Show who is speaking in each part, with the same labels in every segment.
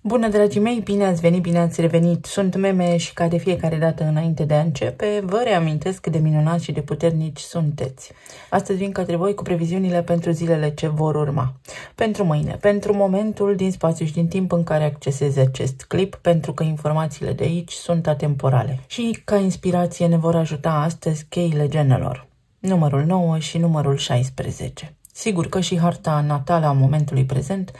Speaker 1: Bună, dragii mei, bine ați venit, bine ați revenit. Sunt Meme și ca de fiecare dată înainte de a începe, vă reamintesc cât de minunați și de puternici sunteți. Astăzi vin către voi cu previziunile pentru zilele ce vor urma. Pentru mâine, pentru momentul din spațiu și din timp în care accesezi acest clip, pentru că informațiile de aici sunt atemporale. Și ca inspirație ne vor ajuta astăzi cheile genelor, numărul 9 și numărul 16. Sigur că și harta natală a momentului prezent,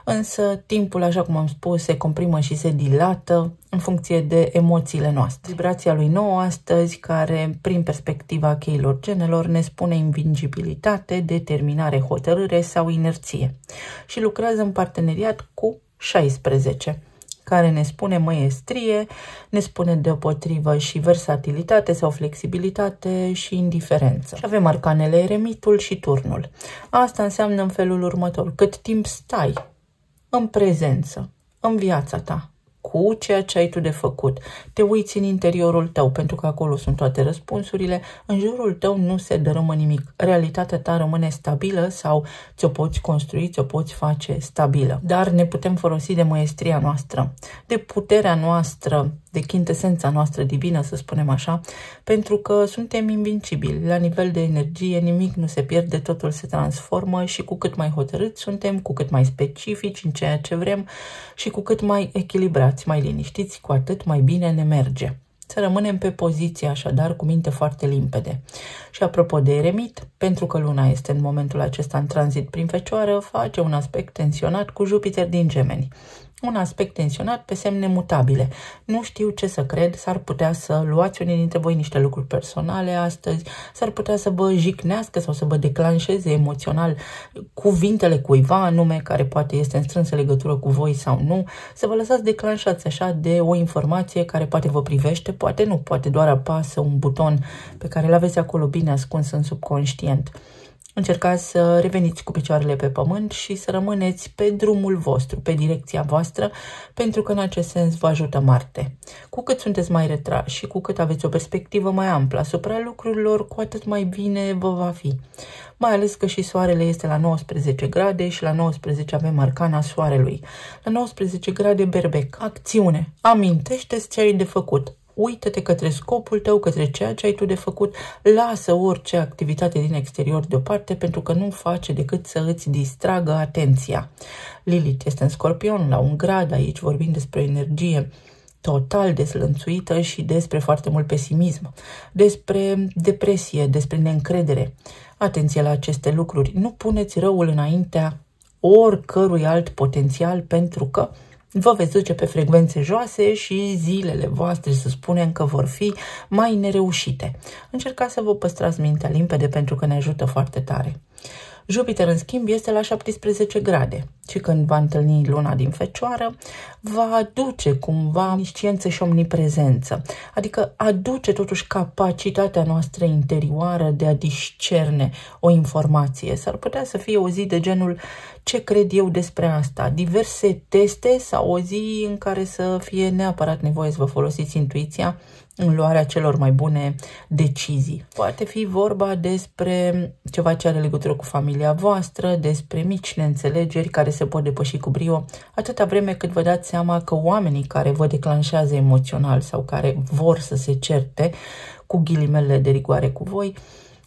Speaker 1: însă timpul, așa cum am spus, se comprimă și se dilată în funcție de emoțiile noastre. Vibrația lui 9 astăzi, care prin perspectiva cheilor genelor ne spune invincibilitate, determinare, hotărâre sau inerție. Și lucrează în parteneriat cu 16, care ne spune măiestrie, ne spune deopotrivă și versatilitate sau flexibilitate și indiferență. Și avem arcanele eremitul și turnul. Asta înseamnă în felul următor: cât timp stai în prezență, în viața ta, cu ceea ce ai tu de făcut, te uiți în interiorul tău, pentru că acolo sunt toate răspunsurile, în jurul tău nu se dărâmă nimic. Realitatea ta rămâne stabilă sau ți-o poți construi, ți-o poți face stabilă. Dar ne putem folosi de măiestria noastră, de puterea noastră, de chintesența noastră divină, să spunem așa, pentru că suntem invincibili. La nivel de energie nimic nu se pierde, totul se transformă și cu cât mai hotărâți suntem, cu cât mai specifici în ceea ce vrem și cu cât mai echilibrați, mai liniștiți, cu atât mai bine ne merge. Să rămânem pe poziție, așadar, cu minte foarte limpede. Și apropo de eremit, pentru că luna este în momentul acesta în tranzit prin Fecioară, face un aspect tensionat cu Jupiter din Gemeni. Un aspect tensionat pe semne mutabile. Nu știu ce să cred, s-ar putea să luați unii dintre voi niște lucruri personale astăzi, s-ar putea să vă jicnească sau să vă declanșeze emoțional cuvintele cuiva anume, care poate este în strânsă legătură cu voi sau nu, să vă lăsați declanșați așa de o informație care poate vă privește, poate nu, poate doar apasă un buton pe care îl aveți acolo bine ascuns în subconștient. Încercați să reveniți cu picioarele pe pământ și să rămâneți pe drumul vostru, pe direcția voastră, pentru că în acest sens vă ajută Marte. Cu cât sunteți mai retrași și cu cât aveți o perspectivă mai amplă asupra lucrurilor, cu atât mai bine vă va fi. Mai ales că și soarele este la 19 grade și la 19 avem arcana soarelui. La 19 grade berbec, acțiune, amintește-ți ce ai de făcut. Uită-te către scopul tău, către ceea ce ai tu de făcut, lasă orice activitate din exterior deoparte, pentru că nu face decât să îți distragă atenția. Lilith este în Scorpion, la 1 grad, aici vorbim despre energie total deslănțuită și despre foarte mult pesimism, despre depresie, despre neîncredere. Atenție la aceste lucruri, nu puneți răul înaintea oricărui alt potențial, pentru că vă veți duce pe frecvențe joase și zilele voastre, să spunem, că vor fi mai nereușite. Încercați să vă păstrați mintea limpede, pentru că ne ajută foarte tare. Jupiter, în schimb, este la 17 grade și când va întâlni luna din Fecioară, va aduce cumva omnisciență și omniprezență, adică aduce totuși capacitatea noastră interioară de a discerne o informație. S-ar putea să fie o zi de genul ce cred eu despre asta, diverse teste sau o zi în care să fie neapărat nevoie să vă folosiți intuiția în luarea celor mai bune decizii. Poate fi vorba despre ceva ce are legătură cu familia voastră, despre mici neînțelegeri care se pot depăși cu brio, atâta vreme cât vă dați seama că oamenii care vă declanșează emoțional sau care vor să se certe cu ghilimele de rigoare cu voi,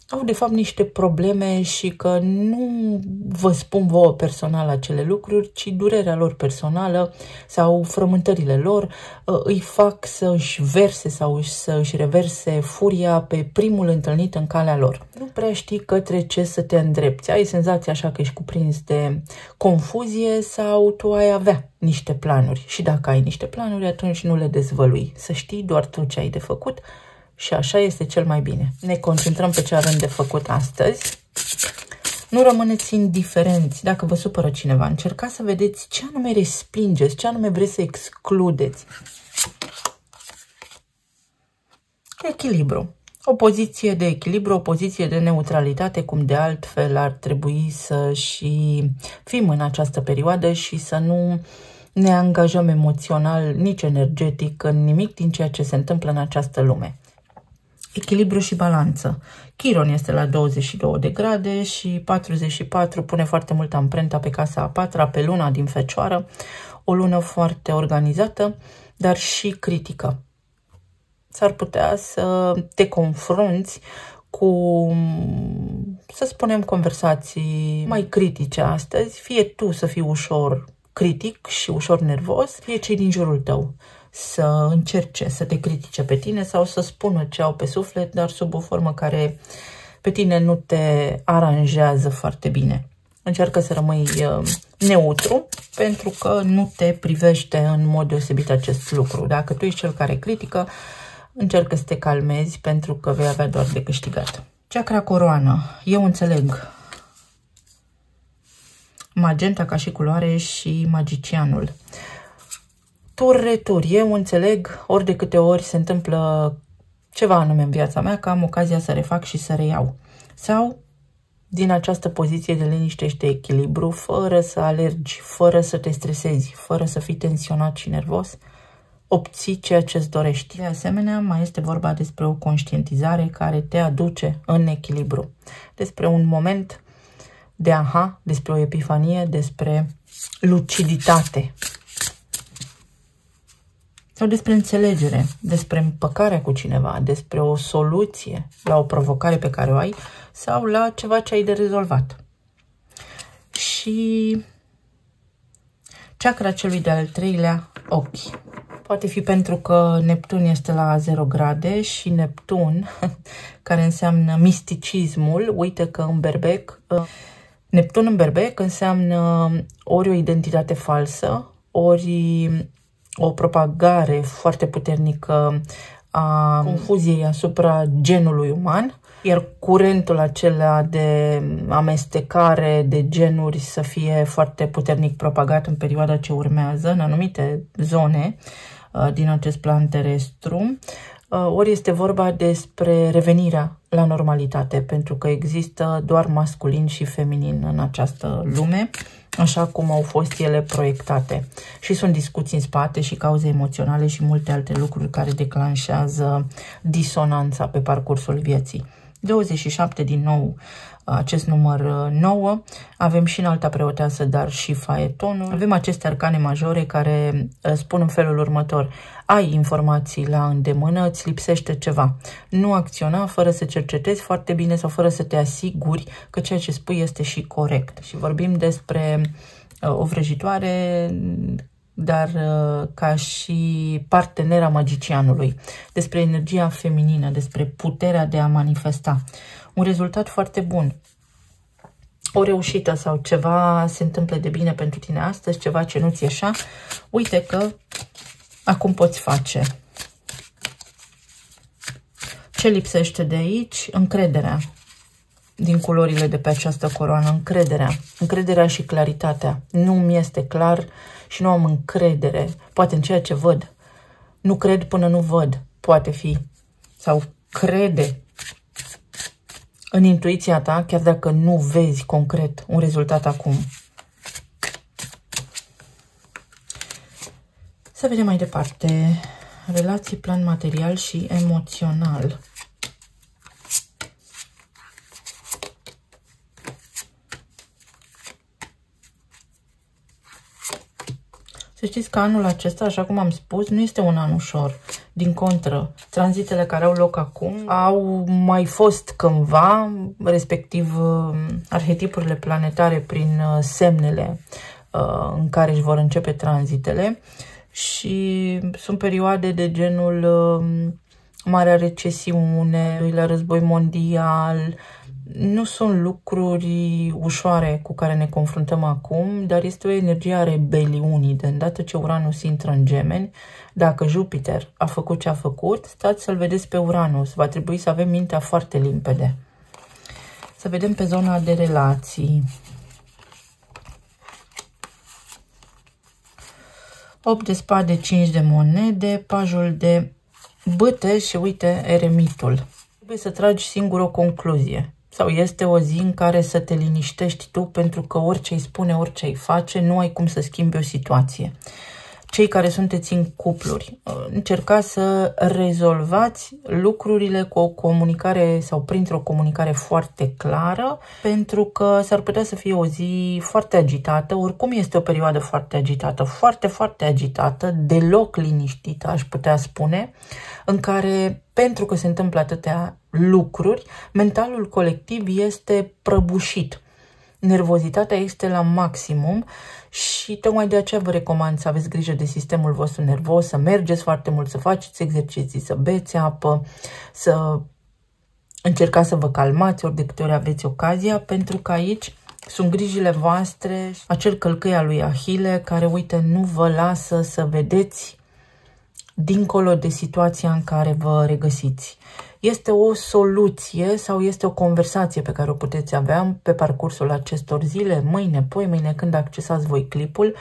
Speaker 1: au de fapt niște probleme și că nu vă spun vouă personal acele lucruri, ci durerea lor personală sau frământările lor îi fac să își verse sau să își reverse furia pe primul întâlnit în calea lor. Nu prea știi către ce să te îndrepți. Ai senzația așa că ești cuprins de confuzie sau tu ai avea niște planuri. Și dacă ai niște planuri, atunci nu le dezvălui. Să știi doar tu ce ai de făcut. Și așa este cel mai bine. Ne concentrăm pe ce avem de făcut astăzi. Nu rămâneți indiferenți. Dacă vă supără cineva, încercați să vedeți ce anume respingeți, ce anume vreți să excludeți. Echilibru. O poziție de echilibru, o poziție de neutralitate, cum de altfel ar trebui să și fim în această perioadă și să nu ne angajăm emoțional, nici energetic, în nimic din ceea ce se întâmplă în această lume. Echilibru și balanță. Chiron este la 22 de grade și 44 pune foarte mult amprenta pe casa a 4-a, pe luna din Fecioară. o lună foarte organizată, dar și critică. S-ar putea să te confrunți cu, să spunem, conversații mai critice astăzi, fie tu să fii ușor critic și ușor nervos, fie cei din jurul tău să încerce să te critique pe tine sau să spună ce au pe suflet, dar sub o formă care pe tine nu te aranjează foarte bine. Încearcă să rămâi neutru, pentru că nu te privește în mod deosebit acest lucru. Dacă tu ești cel care critică, încearcă să te calmezi, pentru că vei avea doar de câștigat. Chakra coroană. Eu înțeleg magenta ca și culoare și magicianul. Tur-retur. Eu înțeleg ori de câte ori se întâmplă ceva anume în viața mea, că am ocazia să refac și să reiau. Sau din această poziție de liniște și de echilibru, fără să alergi, fără să te stresezi, fără să fii tensionat și nervos, obții ceea ce îți dorești. De asemenea, mai este vorba despre o conștientizare care te aduce în echilibru. Despre un moment de aha, despre o epifanie, despre luciditate. Sau despre înțelegere, despre împăcarea cu cineva, despre o soluție la o provocare pe care o ai sau la ceva ce ai de rezolvat. Și chakra celui de-al treilea ochi. Poate fi pentru că Neptun este la 0 grade și Neptun, care înseamnă misticismul, uite că în berbec, Neptun în berbec înseamnă ori o identitate falsă, ori o propagare foarte puternică a confuziei asupra genului uman, iar curentul acela de amestecare de genuri să fie foarte puternic propagat în perioada ce urmează, în anumite zone din acest plan terestru, ori este vorba despre revenirea la normalitate, pentru că există doar masculin și feminin în această lume, așa cum au fost ele proiectate. Și sunt discuții în spate și cauze emoționale și multe alte lucruri care declanșează disonanța pe parcursul vieții. 27 din nou, acest număr 9, avem și înalta preoteasă, dar și faetonul. Avem aceste arcane majore care spun în felul următor: ai informații la îndemână, îți lipsește ceva. Nu acționa fără să cercetezi foarte bine sau fără să te asiguri că ceea ce spui este și corect. Și vorbim despre o vrăjitoare, dar ca și partenera magicianului, despre energia feminină, despre puterea de a manifesta. Un rezultat foarte bun, o reușită sau ceva se întâmplă de bine pentru tine astăzi, ceva ce nu-ți ieșea, uite că acum poți face. Ce lipsește de aici? Încrederea. Din culorile de pe această coroană, încrederea și claritatea. Nu mi este clar și nu am încredere, poate în ceea ce văd. Nu cred până nu văd, poate fi. Sau crede în intuiția ta, chiar dacă nu vezi concret un rezultat acum. Să vedem mai departe. Relații, plan material și emoțional. Să știți că anul acesta, așa cum am spus, nu este un an ușor. Din contră, tranzitele care au loc acum au mai fost cândva, respectiv arhetipurile planetare prin semnele în care își vor începe tranzitele. Și sunt perioade de genul Marea Recesiune, Doilea Război Mondial. Nu sunt lucruri ușoare cu care ne confruntăm acum, dar este o energie a rebeliunii. De îndată ce Uranus intră în Gemeni, dacă Jupiter a făcut ce a făcut, stați să-l vedeți pe Uranus. Va trebui să avem mintea foarte limpede. Să vedem pe zona de relații. 8 de spade, 5 de monede, pajul de bâte și uite eremitul. Trebuie să tragi singur o concluzie. Sau este o zi în care să te liniștești tu, pentru că orice îi spune, orice îi face, nu ai cum să schimbi o situație. Cei care sunteți în cupluri, încercați să rezolvați lucrurile cu o comunicare sau printr-o comunicare foarte clară, pentru că s-ar putea să fie o zi foarte agitată, oricum este o perioadă foarte agitată, foarte agitată, deloc liniștită, aș putea spune, în care, pentru că se întâmplă atâtea lucruri, mentalul colectiv este prăbușit. Nervozitatea este la maximum și tocmai de aceea vă recomand să aveți grijă de sistemul vostru nervos, să mergeți foarte mult, să faceți exerciții, să beți apă, să încercați să vă calmați ori de câte ori aveți ocazia, pentru că aici sunt grijile voastre, acel călcâi al lui Ahile care, uite, nu vă lasă să vedeți dincolo de situația în care vă regăsiți. Este o soluție sau este o conversație pe care o puteți avea pe parcursul acestor zile, mâine, poimâine, când accesați voi clipul.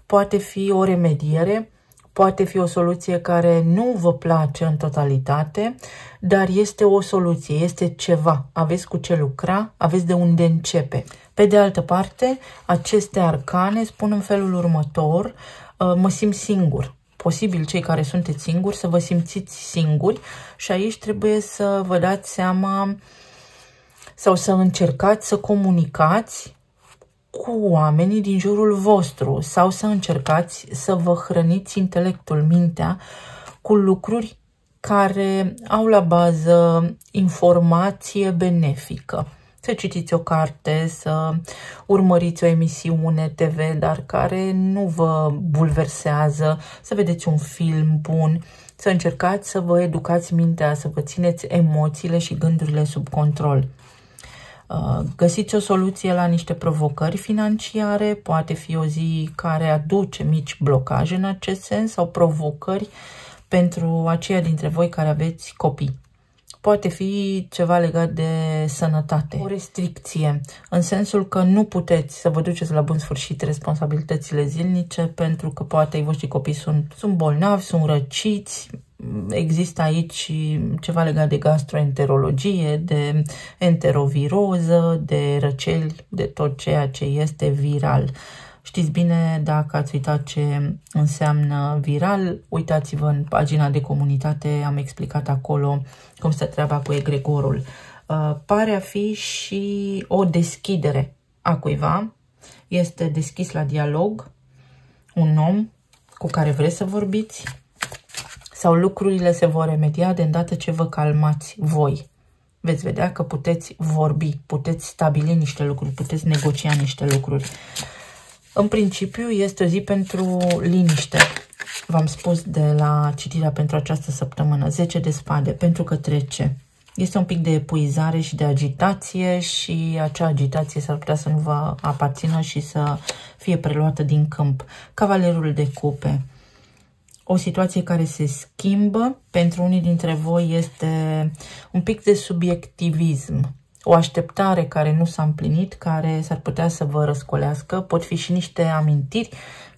Speaker 1: Poate fi o remediere, poate fi o soluție care nu vă place în totalitate, dar este o soluție, este ceva. Aveți cu ce lucra, aveți de unde începe. Pe de altă parte, aceste arcane spun în felul următor: mă simt singur. Posibil cei care sunteți singuri să vă simțiți singuri și aici trebuie să vă dați seama sau să încercați să comunicați cu oamenii din jurul vostru sau să încercați să vă hrăniți intelectul, mintea, cu lucruri care au la bază informație benefică. Să citiți o carte, să urmăriți o emisiune TV, dar care nu vă bulversează, să vedeți un film bun, să încercați să vă educați mintea, să vă țineți emoțiile și gândurile sub control. Găsiți o soluție la niște provocări financiare, poate fi o zi care aduce mici blocaje în acest sens sau provocări pentru aceia dintre voi care aveți copii. Poate fi ceva legat de sănătate, o restricție, în sensul că nu puteți să vă duceți la bun sfârșit responsabilitățile zilnice pentru că poate voștri copii sunt bolnavi, sunt răciți. Există aici ceva legat de gastroenterologie, de enteroviroză, de răceli, de tot ceea ce este viral. Știți bine, dacă ați uitat ce înseamnă viral, uitați-vă în pagina de comunitate, am explicat acolo cum stă treaba cu egregorul. Pare a fi și o deschidere a cuiva, este deschis la dialog, un om cu care vreți să vorbiți sau lucrurile se vor remedia de îndată ce vă calmați voi. Veți vedea că puteți vorbi, puteți stabili niște lucruri, puteți negocia niște lucruri. În principiu este o zi pentru liniște. V-am spus de la citirea pentru această săptămână, 10 de spade, pentru că trece. Este un pic de epuizare și de agitație și acea agitație s-ar putea să nu vă aparțină și să fie preluată din câmp. Cavalerul de cupe. O situație care se schimbă, pentru unii dintre voi este un pic de subiectivism. O așteptare care nu s-a împlinit, care s-ar putea să vă răscolească. Pot fi și niște amintiri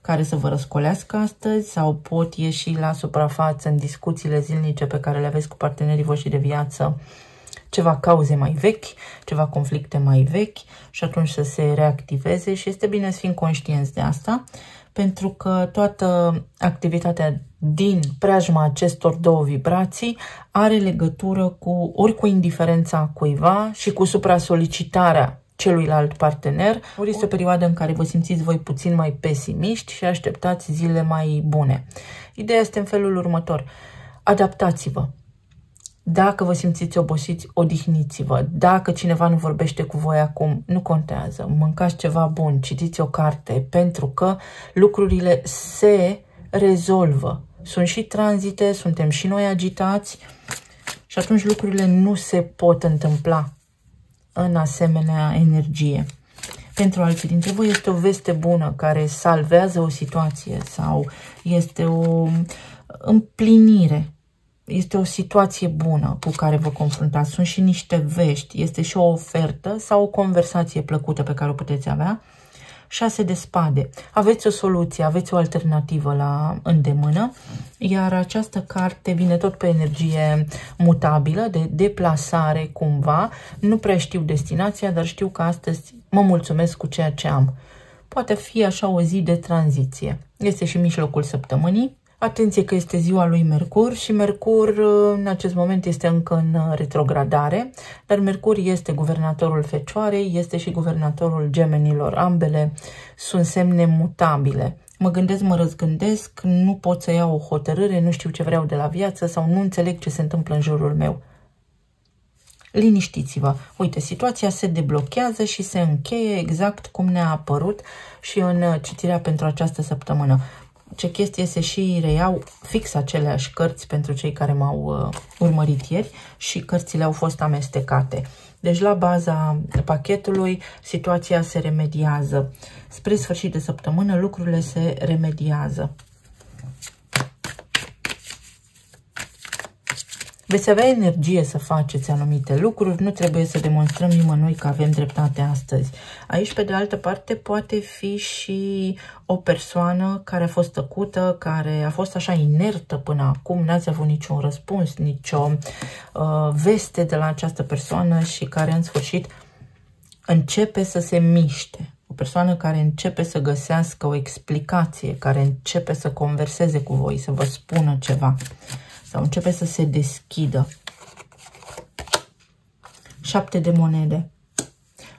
Speaker 1: care să vă răscolească astăzi sau pot ieși la suprafață în discuțiile zilnice pe care le aveți cu partenerii voștri de viață ceva cauze mai vechi, ceva conflicte mai vechi și atunci să se reactiveze și este bine să fim conștienți de asta, pentru că toată activitatea din preajma acestor două vibrații are legătură ori cu indiferența cuiva și cu supra-solicitarea celuilalt partener, ori este o perioadă în care vă simțiți voi puțin mai pesimiști și așteptați zile mai bune. Ideea este în felul următor: adaptați-vă. Dacă vă simțiți obosiți, odihniți-vă. Dacă cineva nu vorbește cu voi acum, nu contează. Mâncați ceva bun, citiți o carte, pentru că lucrurile se rezolvă. Sunt și tranzite, suntem și noi agitați și atunci lucrurile nu se pot întâmpla în asemenea energie. Pentru alții dintre voi este o veste bună care salvează o situație sau este o împlinire. Este o situație bună cu care vă confruntați. Sunt și niște vești. Este și o ofertă sau o conversație plăcută pe care o puteți avea. 6 de spade. Aveți o soluție, aveți o alternativă la îndemână, iar această carte vine tot pe energie mutabilă, de deplasare cumva. Nu prea știu destinația, dar știu că astăzi mă mulțumesc cu ceea ce am. Poate fi așa o zi de tranziție. Este și mijlocul săptămânii. Atenție că este ziua lui Mercur și Mercur în acest moment este încă în retrogradare, dar Mercur este guvernatorul Fecioarei, este și guvernatorul Gemenilor. Ambele sunt semne mutabile. Mă gândesc, mă răzgândesc, nu pot să iau o hotărâre, nu știu ce vreau de la viață sau nu înțeleg ce se întâmplă în jurul meu. Liniștiți-vă. Uite, situația se deblochează și se încheie exact cum ne-a apărut și în citirea pentru această săptămână. Ce chestie este și reiau fix aceleași cărți pentru cei care m-au urmărit ieri și cărțile au fost amestecate. Deci la baza pachetului situația se remediază. Spre sfârșit de săptămână lucrurile se remediază. Veți avea energie să faceți anumite lucruri, nu trebuie să demonstrăm nimănui că avem dreptate astăzi. Aici, pe de altă parte, poate fi și o persoană care a fost tăcută, care a fost așa inertă până acum, n-ați avut niciun răspuns, nicio veste de la această persoană și care în sfârșit începe să se miște. O persoană care începe să găsească o explicație, care începe să converseze cu voi, să vă spună ceva. Sau începe să se deschidă. 7 de monede.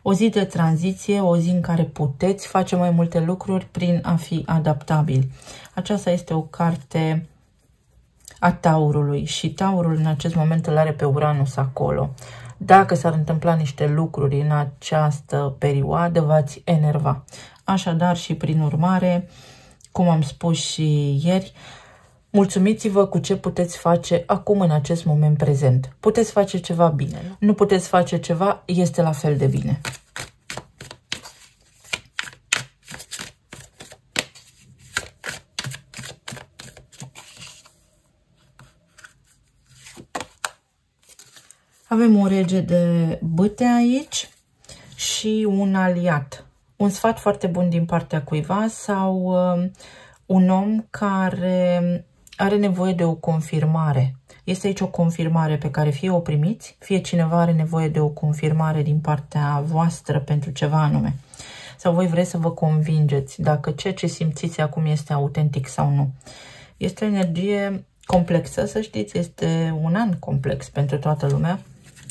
Speaker 1: O zi de tranziție, o zi în care puteți face mai multe lucruri prin a fi adaptabil. Aceasta este o carte a Taurului și Taurul în acest moment îl are pe Uranus acolo. Dacă s-ar întâmpla niște lucruri în această perioadă, v-ați enerva. Așadar și prin urmare, cum am spus și ieri, mulțumiți-vă cu ce puteți face acum în acest moment prezent. Puteți face ceva bine. Nu puteți face ceva, este la fel de bine. Avem o rege de bâte aici și un aliat. Un sfat foarte bun din partea cuiva sau un om care are nevoie de o confirmare. Este aici o confirmare pe care fie o primiți, fie cineva are nevoie de o confirmare din partea voastră pentru ceva anume. Sau voi vreți să vă convingeți dacă ceea ce simțiți acum este autentic sau nu. Este o energie complexă, să știți, este un an complex pentru toată lumea.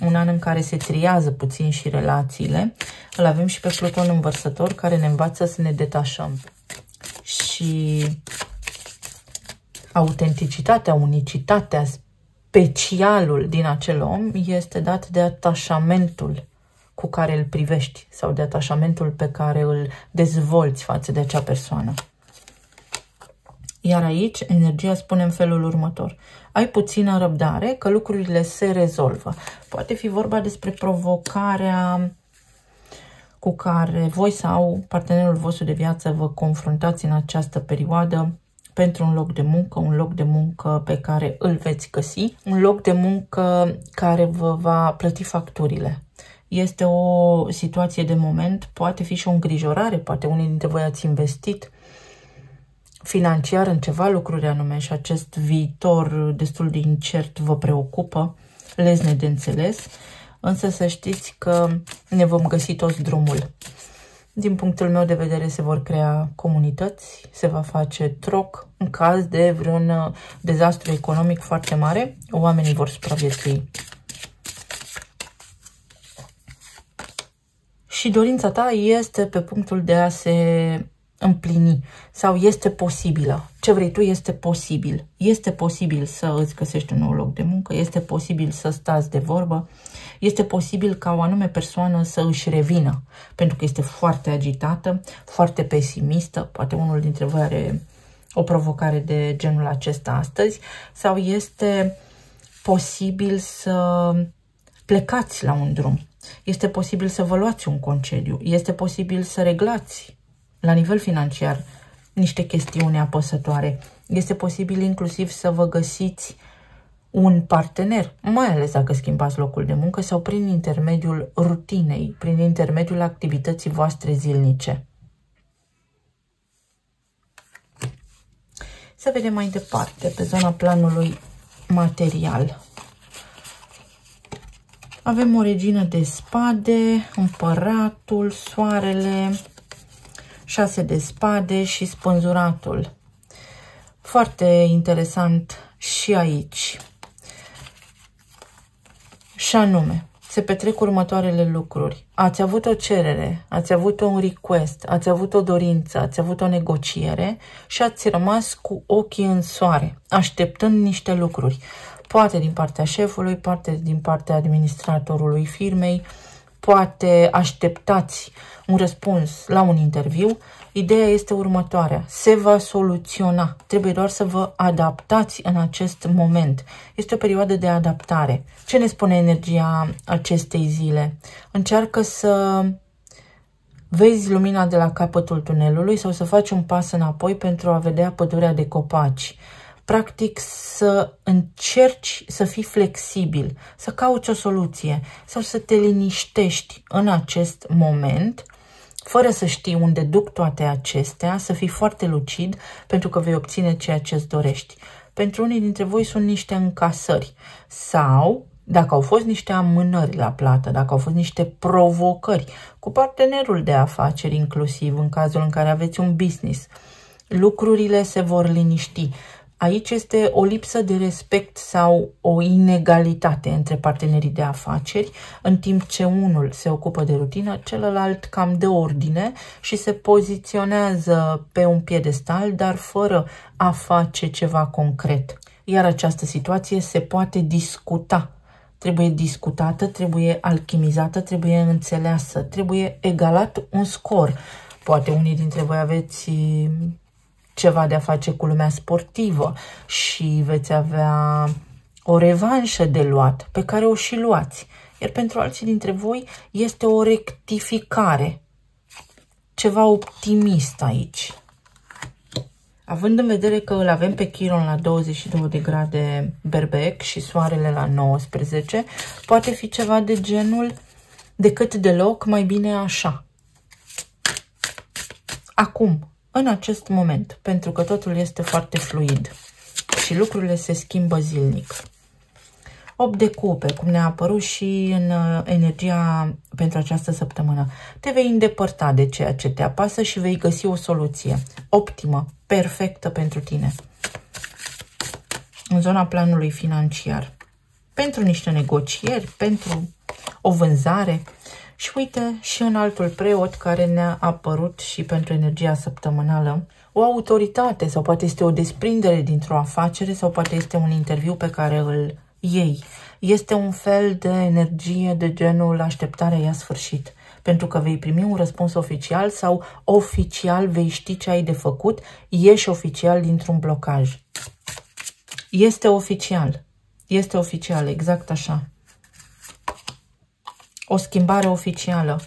Speaker 1: Un an în care se triază puțin și relațiile. Îl avem și pe Pluton în Vărsător care ne învață să ne detașăm. Și autenticitatea, unicitatea, specialul din acel om este dat de atașamentul cu care îl privești sau de atașamentul pe care îl dezvolți față de acea persoană. Iar aici energia spune în felul următor. Ai puțină răbdare că lucrurile se rezolvă. Poate fi vorba despre provocarea cu care voi sau partenerul vostru de viață vă confruntați în această perioadă pentru un loc de muncă pe care îl veți găsi, un loc de muncă care vă va plăti facturile. Este o situație de moment, poate fi și o îngrijorare, poate unii dintre voi ați investit financiar în ceva lucruri anume și acest viitor destul de incert vă preocupă, lezne de înțeles, însă să știți că ne vom găsi toți drumul. Din punctul meu de vedere se vor crea comunități, se va face troc în caz de vreun dezastru economic foarte mare, oamenii vor supraviețui. Și dorința ta este pe punctul de a se împlini sau este posibilă. Ce vrei tu este posibil. Este posibil să îți găsești un nou loc de muncă, este posibil să stați de vorbă, este posibil ca o anume persoană să își revină, pentru că este foarte agitată, foarte pesimistă, poate unul dintre voi are o provocare de genul acesta astăzi, sau este posibil să plecați la un drum, este posibil să vă luați un concediu, este posibil să reglați la nivel financiar niște chestiuni apăsătoare. Este posibil inclusiv să vă găsiți un partener, mai ales dacă schimbați locul de muncă sau prin intermediul rutinei, prin intermediul activității voastre zilnice. Să vedem mai departe, pe zona planului material. Avem o regină de spade, împăratul, soarele, 6 de spade și spânzuratul. Foarte interesant și aici. Și anume, se petrec următoarele lucruri. Ați avut o cerere, ați avut un request, ați avut o dorință, ați avut o negociere și ați rămas cu ochii în soare, așteptând niște lucruri. Poate din partea șefului, poate din partea administratorului firmei, poate așteptați un răspuns la un interviu. Ideea este următoarea. Se va soluționa. Trebuie doar să vă adaptați în acest moment. Este o perioadă de adaptare. Ce ne spune energia acestei zile? Încearcă să vezi lumina de la capătul tunelului sau să faci un pas înapoi pentru a vedea pădurea de copaci. Practic să încerci să fii flexibil, să cauți o soluție sau să te liniștești în acest moment, fără să știi unde duc toate acestea, să fii foarte lucid pentru că vei obține ceea ce îți dorești. Pentru unii dintre voi sunt niște încasări sau, dacă au fost niște amânări la plată, dacă au fost niște provocări cu partenerul de afaceri inclusiv, în cazul în care aveți un business, lucrurile se vor liniști. Aici este o lipsă de respect sau o inegalitate între partenerii de afaceri, în timp ce unul se ocupă de rutină, celălalt cam de ordine și se poziționează pe un piedestal, dar fără a face ceva concret. Iar această situație se poate discuta. Trebuie discutată, trebuie alchimizată, trebuie înțeleasă, trebuie egalat un scor. Poate unii dintre voi aveți ceva de a face cu lumea sportivă și veți avea o revanșă de luat, pe care o și luați. Iar pentru alții dintre voi este o rectificare, ceva optimist aici. Având în vedere că îl avem pe Chiron la 22 de grade Berbec și Soarele la 19, poate fi ceva de genul decât deloc, mai bine așa. Acum, în acest moment, pentru că totul este foarte fluid și lucrurile se schimbă zilnic. 8 de cupe, cum ne-a apărut și în energia pentru această săptămână. Te vei îndepărta de ceea ce te apasă și vei găsi o soluție optimă, perfectă pentru tine. În zona planului financiar. Pentru niște negocieri, pentru o vânzare. Și uite și în altul preot care ne-a apărut și pentru energia săptămânală. O autoritate sau poate este o desprindere dintr-o afacere sau poate este un interviu pe care îl iei. Este un fel de energie de genul așteptarea ia sfârșit. Pentru că vei primi un răspuns oficial sau oficial vei ști ce ai de făcut, ieși oficial dintr-un blocaj. Este oficial. Este oficial, exact așa. O schimbare oficială.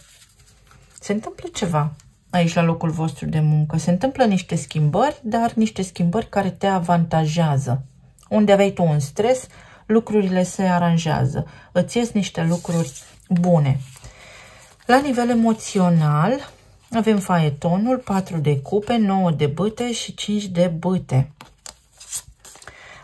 Speaker 1: Se întâmplă ceva aici la locul vostru de muncă. Se întâmplă niște schimbări, dar niște schimbări care te avantajează. Unde aveai tu un stres, lucrurile se aranjează. Îți ies niște lucruri bune. La nivel emoțional, avem faetonul, 4 de cupe, 9 de bâte și 5 de bâte.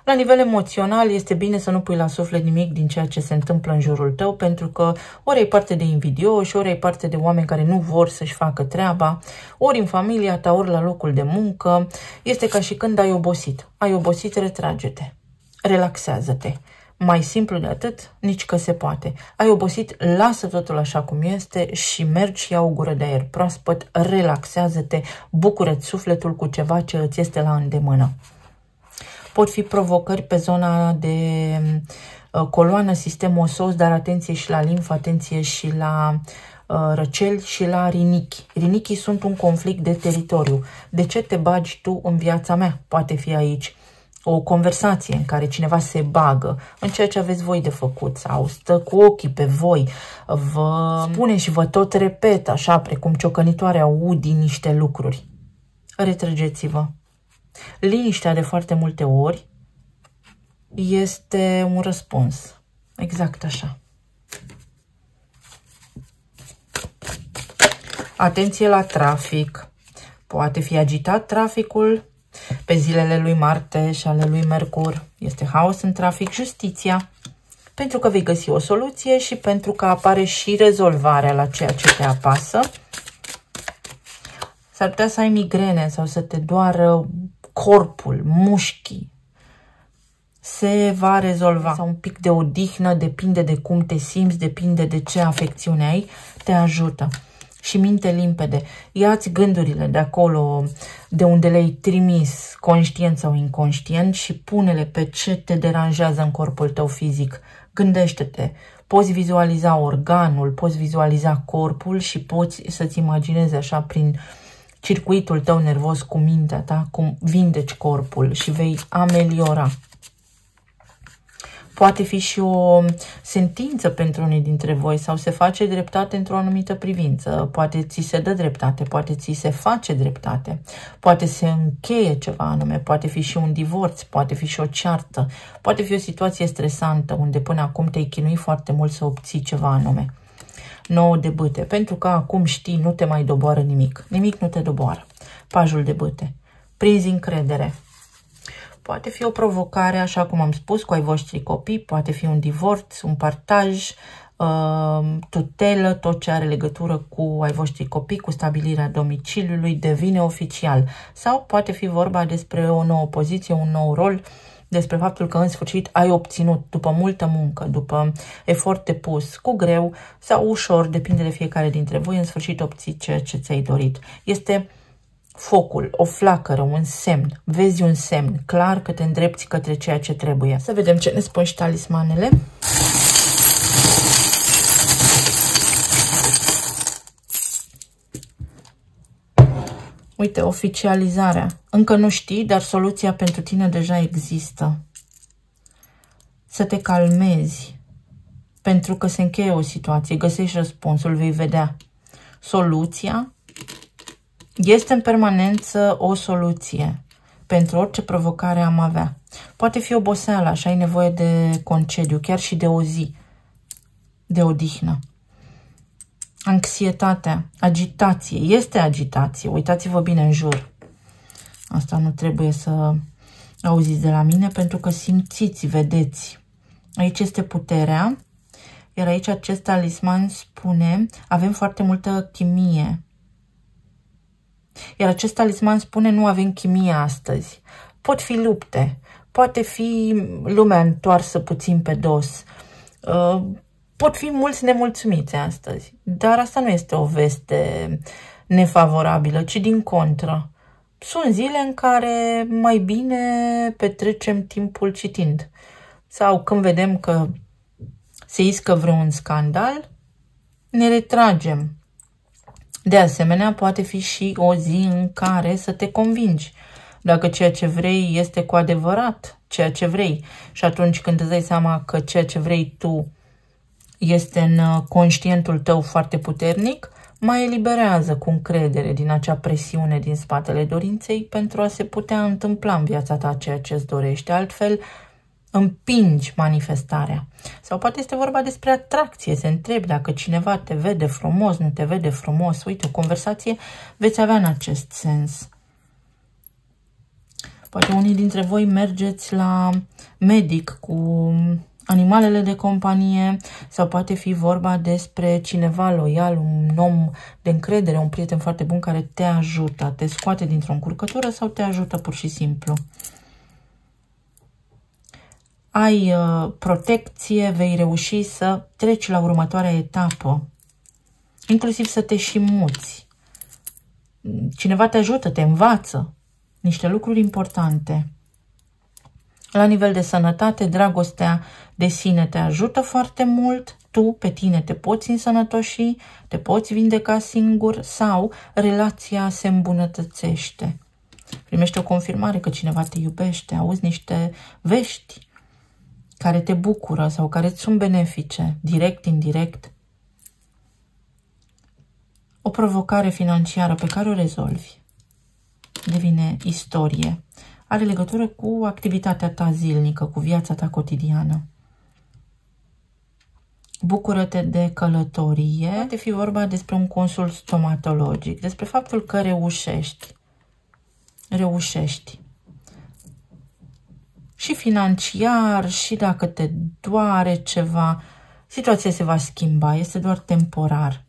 Speaker 1: La nivel emoțional este bine să nu pui la suflet nimic din ceea ce se întâmplă în jurul tău, pentru că ori ai parte de invidioși, ori ai parte de oameni care nu vor să-și facă treaba, ori în familia ta, ori la locul de muncă. Este ca și când ai obosit. Ai obosit, retrage-te. Relaxează-te. Mai simplu de atât, nici că se poate. Ai obosit, lasă totul așa cum este și mergi și ia o gură de aer proaspăt, relaxează-te, bucură-ți sufletul cu ceva ce îți este la îndemână. Pot fi provocări pe zona de coloană, sistem osos, dar atenție și la limfă, atenție și la răceli și la rinichi. Rinichii sunt un conflict de teritoriu. De ce te bagi tu în viața mea? Poate fi aici o conversație în care cineva se bagă în ceea ce aveți voi de făcut sau stă cu ochii pe voi, vă spune și vă tot repet așa, precum ciocănitoare audi niște lucruri. Retrăgeți-vă. Liniștea de foarte multe ori este un răspuns. Exact așa. Atenție la trafic. Poate fi agitat traficul pe zilele lui Marte și ale lui Mercur. Este haos în trafic. Justiția. Pentru că vei găsi o soluție și pentru că apare și rezolvarea la ceea ce te apasă. S-ar putea să ai migrene sau să te doară corpul, mușchii. Se va rezolva. Sau un pic de odihnă, depinde de cum te simți, depinde de ce afecțiune ai, te ajută. Și minte limpede. Ia-ți gândurile de acolo, de unde le-ai trimis, conștient sau inconștient, și pune-le pe ce te deranjează în corpul tău fizic. Gândește-te. Poți vizualiza organul, poți vizualiza corpul și poți să-ți imaginezi așa prin circuitul tău nervos cu mintea ta cum vindeci corpul și vei ameliora. Poate fi și o sentință pentru unii dintre voi sau se face dreptate într-o anumită privință. Poate ți se dă dreptate, poate ți se face dreptate, poate se încheie ceva anume, poate fi și un divorț, poate fi și o ceartă, poate fi o situație stresantă unde până acum te-ai chinuit foarte mult să obții ceva anume. 9 de bâte, pentru că acum știi, nu te mai doboară nimic. Nimic nu te doboară. Pajul de bâte. Prinzi încredere. Poate fi o provocare, așa cum am spus, cu ai voștri copii, poate fi un divorț, un partaj, tutelă, tot ce are legătură cu ai voștri copii, cu stabilirea domiciliului, devine oficial. Sau poate fi vorba despre o nouă poziție, un nou rol, despre faptul că în sfârșit ai obținut, după multă muncă, după efort depus, cu greu sau ușor, depinde de fiecare dintre voi, în sfârșit obții ceea ce ți-ai dorit. Este focul, o flacără, un semn, vezi un semn clar că te îndrepți către ceea ce trebuie. Să vedem ce ne spun și talismanele. Uite, oficializarea. Încă nu știi, dar soluția pentru tine deja există. Să te calmezi, pentru că se încheie o situație, găsești răspunsul, vei vedea. Soluția este în permanență o soluție pentru orice provocare am avea. Poate fi oboseală și ai nevoie de concediu, chiar și de o zi de odihnă. Anxietatea, agitație, este agitație, uitați-vă bine în jur. Asta nu trebuie să auziți de la mine pentru că simțiți, vedeți. Aici este puterea, iar aici acest talisman spune avem foarte multă chimie. Iar acest talisman spune nu avem chimie astăzi. Pot fi lupte, poate fi lumea întoarsă puțin pe dos, pot fi mulți nemulțumiți astăzi, dar asta nu este o veste nefavorabilă, ci din contră. Sunt zile în care mai bine petrecem timpul citind. Sau când vedem că se iscă vreun scandal, ne retragem. De asemenea, poate fi și o zi în care să te convingi dacă ceea ce vrei este cu adevărat ceea ce vrei. Și atunci când îți dai seama că ceea ce vrei tu este în conștientul tău foarte puternic, mai eliberează cu încredere din acea presiune din spatele dorinței pentru a se putea întâmpla în viața ta ceea ce îți dorești. Altfel, împingi manifestarea. Sau poate este vorba despre atracție, se întrebi dacă cineva te vede frumos, nu te vede frumos. Uite, o conversație veți avea în acest sens. Poate unii dintre voi mergeți la medic cu animalele de companie sau poate fi vorba despre cineva loial, un om de încredere, un prieten foarte bun care te ajută, te scoate dintr-o încurcătură sau te ajută pur și simplu. Ai protecție, vei reuși să treci la următoarea etapă, inclusiv să te și muți. Cineva te ajută, te învață niște lucruri importante. La nivel de sănătate, dragostea de sine te ajută foarte mult, tu pe tine te poți însănătoși, te poți vindeca singur sau relația se îmbunătățește. Primești o confirmare că cineva te iubește, auzi niște vești care te bucură sau care îți sunt benefice, direct, indirect. O provocare financiară pe care o rezolvi devine istorie. Are legătură cu activitatea ta zilnică, cu viața ta cotidiană. Bucură-te de călătorie. Poate fi vorba despre un consult stomatologic, despre faptul că reușești. Reușești. Și financiar, și dacă te doare ceva, situația se va schimba, este doar temporar.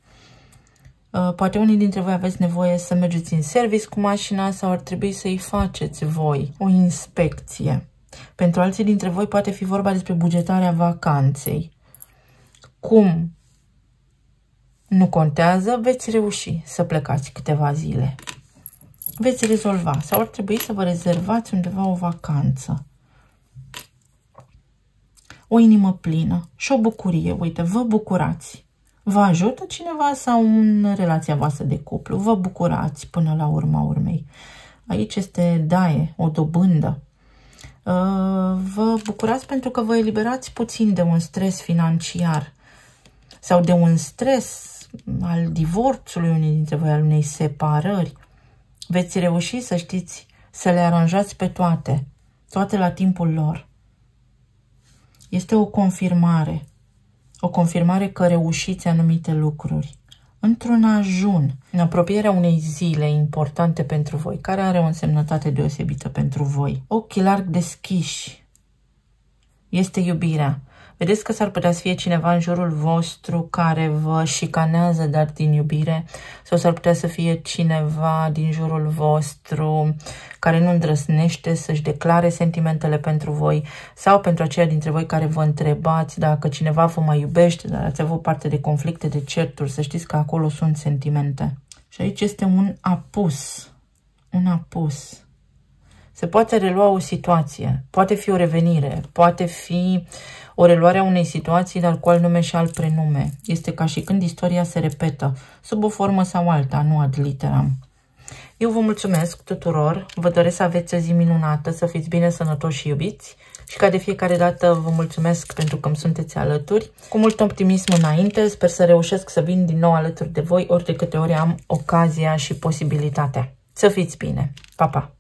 Speaker 1: Poate unii dintre voi aveți nevoie să mergeți în service cu mașina sau ar trebui să-i faceți voi o inspecție. Pentru alții dintre voi poate fi vorba despre bugetarea vacanței. Cum? Nu contează, veți reuși să plecați câteva zile. Veți rezolva sau ar trebui să vă rezervați undeva o vacanță. O inimă plină și o bucurie. Uite, vă bucurați. Vă ajută cineva sau în relația voastră de cuplu? Vă bucurați până la urma urmei. Aici este daie, o dobândă. Vă bucurați pentru că vă eliberați puțin de un stres financiar sau de un stres al divorțului unii dintre voi, al unei separări. Veți reuși, să știți, să le aranjați pe toate la timpul lor. Este o confirmare că reușiți anumite lucruri. Într-un ajun, în apropierea unei zile importante pentru voi, care are o însemnătate deosebită pentru voi. Ochii larg deschiși. Este iubirea. Vedeți că s-ar putea să fie cineva în jurul vostru care vă șicanează, dar din iubire, sau s-ar putea să fie cineva din jurul vostru care nu îndrăsnește să-și declare sentimentele pentru voi, sau pentru aceia dintre voi care vă întrebați dacă cineva vă mai iubește, dar ați avut parte de conflicte, de certuri, să știți că acolo sunt sentimente. Și aici este un apus. Un apus. Se poate relua o situație, poate fi o revenire, poate fi o reluare a unei situații, dar cu alt nume și alt prenume. Este ca și când istoria se repetă, sub o formă sau alta, nu ad literam. Eu vă mulțumesc tuturor, vă doresc să aveți o zi minunată, să fiți bine, sănătoși și iubiți și ca de fiecare dată vă mulțumesc pentru că îmi sunteți alături. Cu mult optimism înainte, sper să reușesc să vin din nou alături de voi ori de câte ori am ocazia și posibilitatea. Să fiți bine! Pa, pa!